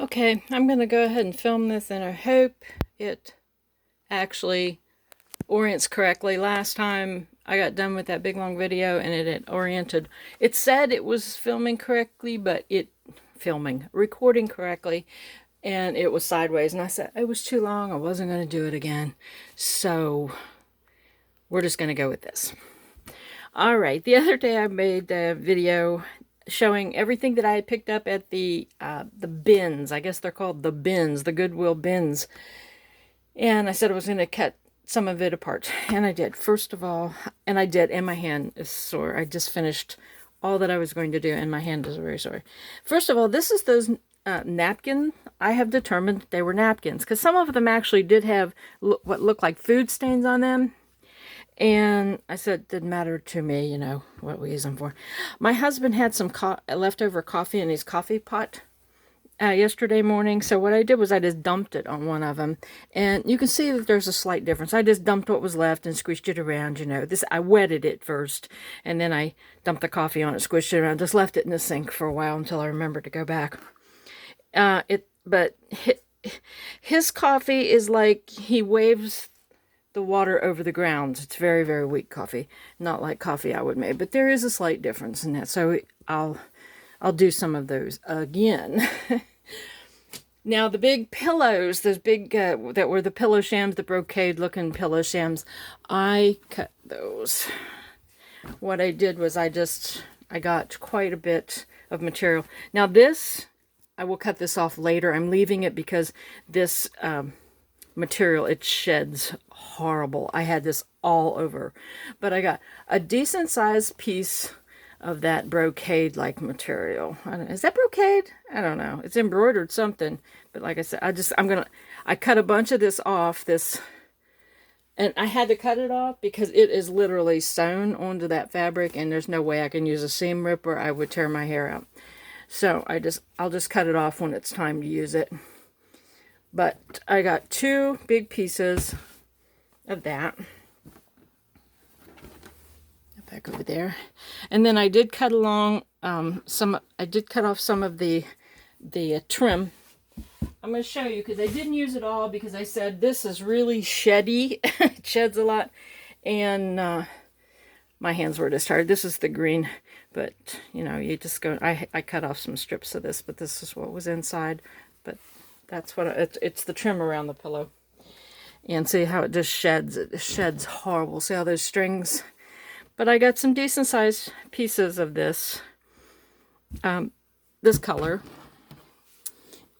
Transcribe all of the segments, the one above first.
Okay, I'm going to go ahead and film this, and I hope it actually orients correctly. Last time I got done with that big long video and it had oriented. It said it was filming correctly, but recording correctly, and it was sideways. And I said it was too long. I wasn't going to do it again. So we're just going to go with this. All right, the other day I made a video showing everything that I had picked up at the bins. I guess they're called the bins, the Goodwill bins. And I said I was going to cut some of it apart. And I did. First of all, and I did, and my hand is sore. I just finished all that I was going to do, and my hand is very sore. First of all, this is those napkins. I have determined they were napkins, because some of them actually did have what looked like food stains on them. And I said it didn't matter to me, you know, what we use them for. My husband had some leftover coffee in his coffee pot yesterday morning. So what I did was I just dumped it on one of them. And you can see that there's a slight difference. I just dumped what was left and squished it around, you know. I wetted it first. And then I dumped the coffee on it, squished it around, just left it in the sink for a while until I remembered to go back. But his coffee is like he waves the water over the grounds. It's very, very weak coffee. Not like coffee I would make, but there is a slight difference in that. So I'll do some of those again. Now the big pillows, those big, that were the pillow shams, the brocade looking pillow shams, I cut those. What I did was I got quite a bit of material. Now this, I will cut this off later. I'm leaving it because this, material, it sheds horrible. I had this all over, but I got a decent sized piece of that brocade like material. Is that brocade? I don't know. It's embroidered something, but like I said, I cut a bunch of this off, and I had to cut it off because it is literally sewn onto that fabric, and there's no way I can use a seam ripper. I would tear my hair out. So I'll just cut it off when it's time to use it. But I got two big pieces of that. Back over there. And then I did cut along I did cut off some of the trim. I'm going to show you because I didn't use it all because I said this is really sheddy. It sheds a lot. And my hands were just tired. This is the green. But, you know, you just go... I cut off some strips of this, but this is what was inside. But that's what it's the trim around the pillow. And see how it just sheds. It sheds horrible. See how those strings... But I got some decent sized pieces of this, this color.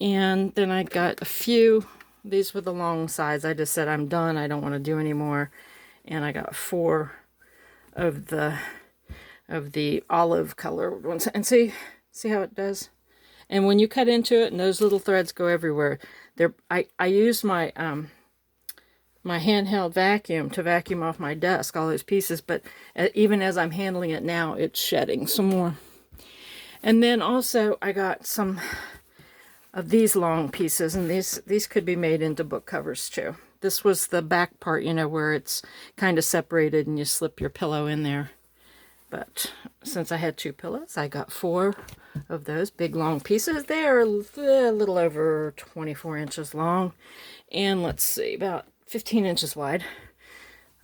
And then I got a few, these were the long sides. I just said I'm done, I don't want to do any more. And I got 4 of the olive color ones. And see how it does? And when you cut into it, and those little threads go everywhere. I used my my handheld vacuum to vacuum off my desk, all those pieces, but even as I'm handling it now, it's shedding some more. And then also I got some of these long pieces, and these could be made into book covers too. This was the back part, you know, where it's kind of separated and you slip your pillow in there. But since I had 2 pillows, I got 4 of those big long pieces. They're a little over 24 inches long, and let's see, about 15 inches wide.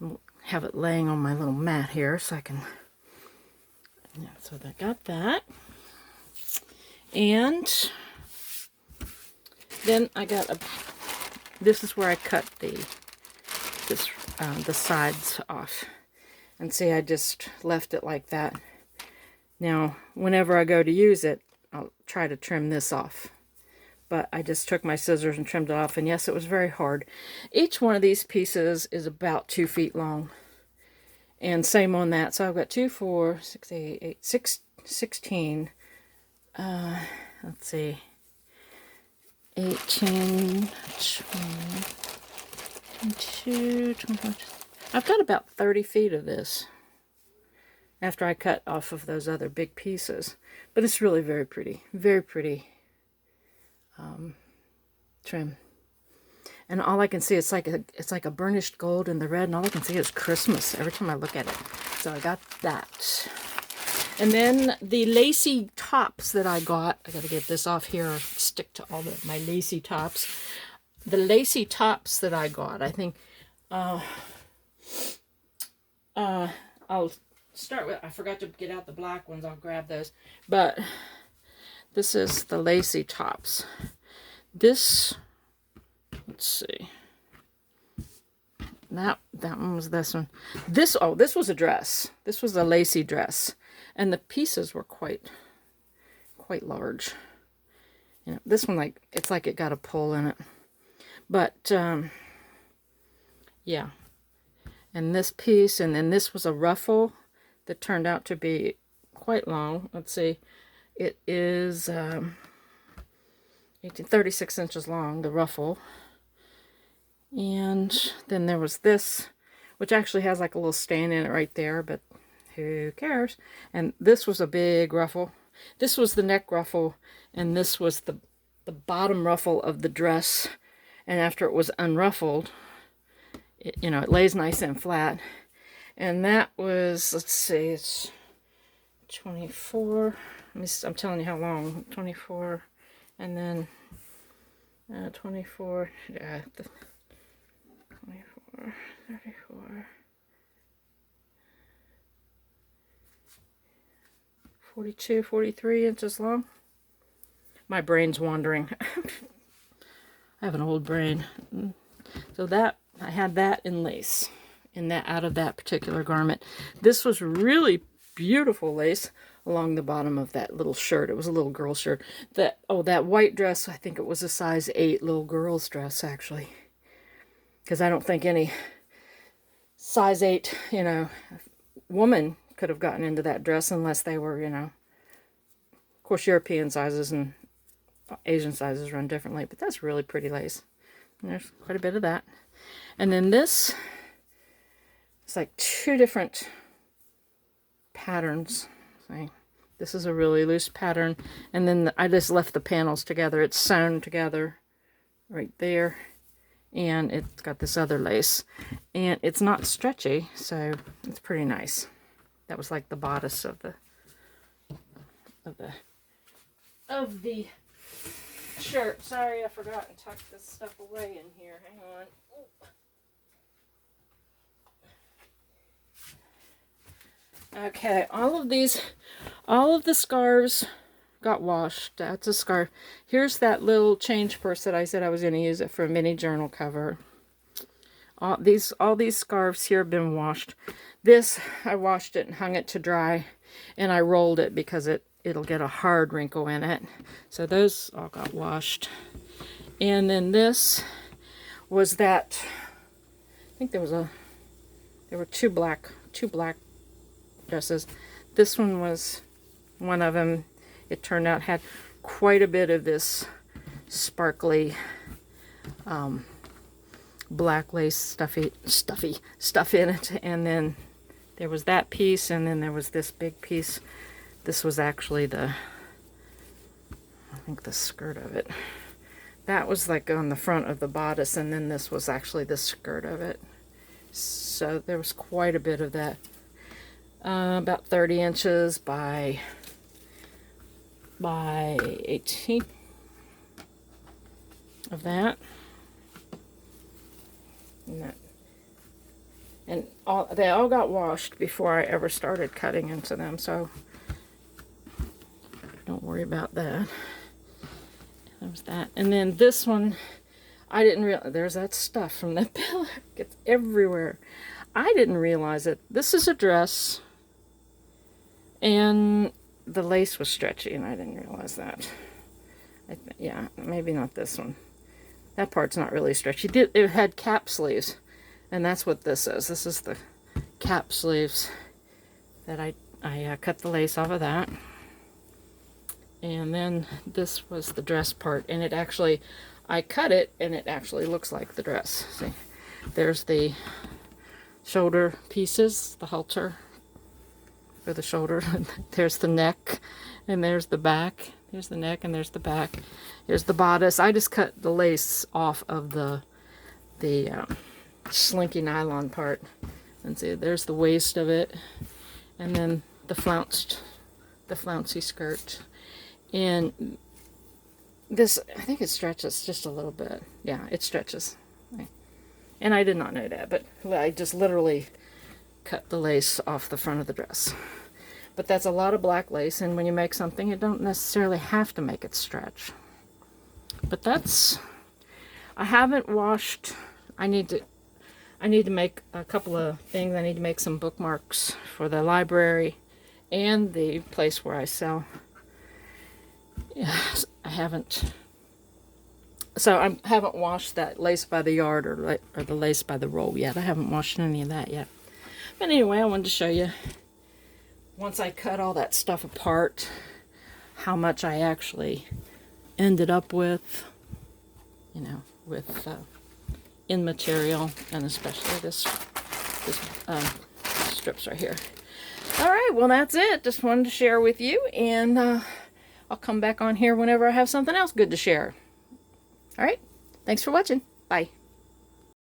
I'll have it laying on my little mat here so I can... Yeah, so I got that. And then I got this is where I cut the sides off. And see, I just left it like that. Now, whenever I go to use it, I'll try to trim this off. But I just took my scissors and trimmed it off. And yes, it was very hard. Each one of these pieces is about 2 feet long. And same on that. So I've got 2, 4, 6, 8, 16. Let's see. 18, 22, 24. I've got about 30 feet of this. After I cut off of those other big pieces. But it's really very pretty. Very pretty. Trim, and all I can see it's like a burnished gold in the red, and all I can see is Christmas every time I look at it. So I got that. And then the Lacy Tops that I got. I got to get this off here. Stick to all my Lacy Tops. The Lacy Tops that I got. I think I'll start with, I forgot to get out the black ones. I'll grab those. But this is the Lacy Tops. This, let's see. That one was this one. This was a dress. This was a Lacy dress. And the pieces were quite large. You know, this one, like, it's like it got a pull in it. But, yeah. And this piece, and then this was a ruffle that turned out to be quite long. Let's see. It is 36 inches long, the ruffle. And then there was this, which actually has like a little stain in it right there, but who cares? And this was a big ruffle. This was the neck ruffle, and this was the bottom ruffle of the dress. And after it was unruffled, you know, it lays nice and flat. And that was, let's see, it's 24. I'm telling you how long. 24, and then 24. Yeah, 24, 34, 42, 43 inches long. My brain's wandering. I have an old brain. So that, I had that in lace, out of that particular garment. This was really beautiful lace along the bottom of that little shirt. It was a little girl shirt. That white dress, I think it was a size 8 little girl's dress, actually. Because I don't think any size 8, you know, woman could have gotten into that dress unless they were, you know, of course, European sizes and Asian sizes run differently, but that's really pretty lace. And there's quite a bit of that. And then this, it's like 2 different patterns. See, this is a really loose pattern, and then I just left the panels together. It's sewn together right there. And it's got this other lace, and it's not stretchy, so it's pretty nice. That was like the bodice of the shirt. Sorry, I forgot to tuck this stuff away in here. Hang on. Ooh. Okay, all of the scarves got washed. That's a scarf. Here's that little change purse that I said I was going to use it for a mini journal cover. All these scarves here have been washed. This, I washed it and hung it to dry, and I rolled it because it'll get a hard wrinkle in it. So those all got washed. And then this was that, I think there were two black dresses. This one was one of them. It turned out had quite a bit of this sparkly black lace stuffy stuff in it. And then there was that piece, and then there was this big piece. This was actually I think the skirt of it. That was like on the front of the bodice, and then this was actually the skirt of it. So there was quite a bit of that. About 30 inches by 18 of that. And they all got washed before I ever started cutting into them, so don't worry about that. There was that. And then this one, I didn't realize, there's that stuff from the pillow. It gets everywhere. I didn't realize it. This is a dress, and the lace was stretchy, and I didn't realize that. Yeah, maybe not this one. That part's not really stretchy. It had cap sleeves, and that's what this is. This is the cap sleeves that I cut the lace off of that. And then this was the dress part, and it actually, I cut it, and it actually looks like the dress. See, there's the shoulder pieces, the halter for the shoulder. There's the neck, and there's the back. Here's the neck, and there's the back. Here's the bodice. I just cut the lace off of the slinky nylon part. And see, there's the waist of it, and then the flounced the flouncy skirt. And this, I think it stretches just a little bit. Yeah, it stretches. And I did not know that, but I just literally cut the lace off the front of the dress. But that's a lot of black lace, and when you make something, you don't necessarily have to make it stretch. But that's, I haven't washed, I need to make a couple of things. I need to make some bookmarks for the library and the place where I sell. Yeah, I haven't. So I haven't washed that lace by the yard or the lace by the roll yet. I haven't washed any of that yet. But anyway, I wanted to show you, once I cut all that stuff apart, how much I actually ended up with, you know, with in material, and especially this strips right here. All right, well, that's it. Just wanted to share with you, and I'll come back on here whenever I have something else good to share. All right, thanks for watching. Bye.